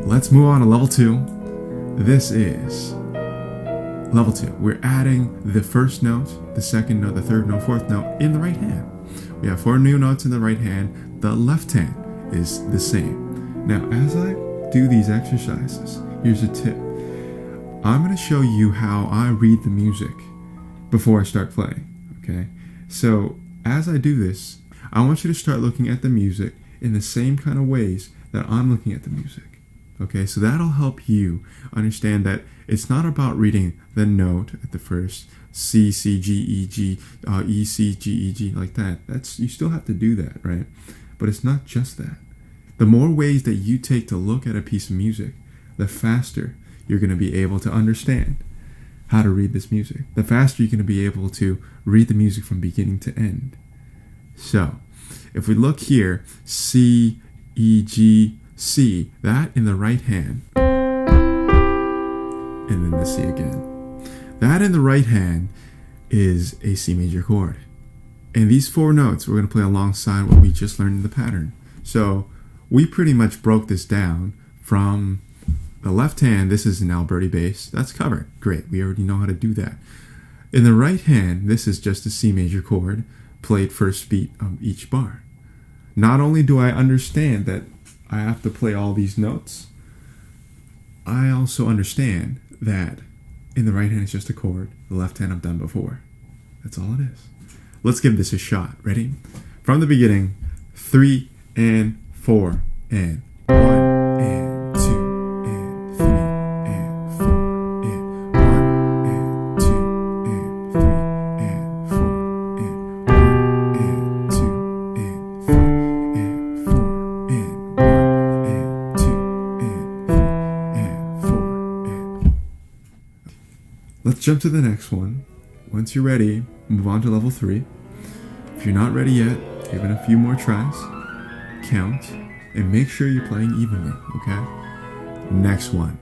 let's move on to level 2. This is level 2. We're adding the first note, the second note, the third note, fourth note in the right hand. We have 4 new notes in the right hand. The left hand is the same. Now, as I do these exercises, here's a tip. I'm going to show you how I read the music before I start playing, okay? So, as I do this, I want you to start looking at the music in the same kind of ways that I'm looking at the music, okay? So that'll help you understand that it's not about reading the note at the first, C, C, G, E, G, E, C, G, E, G, like that. You still have to do that, right? But it's not just that. The more ways that you take to look at a piece of music, the faster you're going to be able to understand how to read this music. The faster you're going to be able to read the music from beginning to end. So, if we look here, C, E, G, C, that in the right hand, and then the C again. That in the right hand is a C major chord. And these 4 notes we're going to play alongside what we just learned in the pattern. So we pretty much broke this down from the left hand. This is an Alberti bass. That's covered. Great. We already know how to do that. In the right hand, this is just a C major chord played first beat of each bar. Not only do I understand that I have to play all these notes, I also understand that in the right hand, it's just a chord. The left hand I've done before. That's all it is. Let's give this a shot. Ready? From the beginning, 3 and 4 and 1 and 2 and 3 and 4 and 1 and 2 and 3 and 4 and 1 and 2 and 3 and 4 and 1 and 2 and 3 and 4 and... Let's jump to the next one. Once you're ready, move on to level 3. If you're not ready yet, give it a few more tries, count, and make sure you're playing evenly, okay? Next one.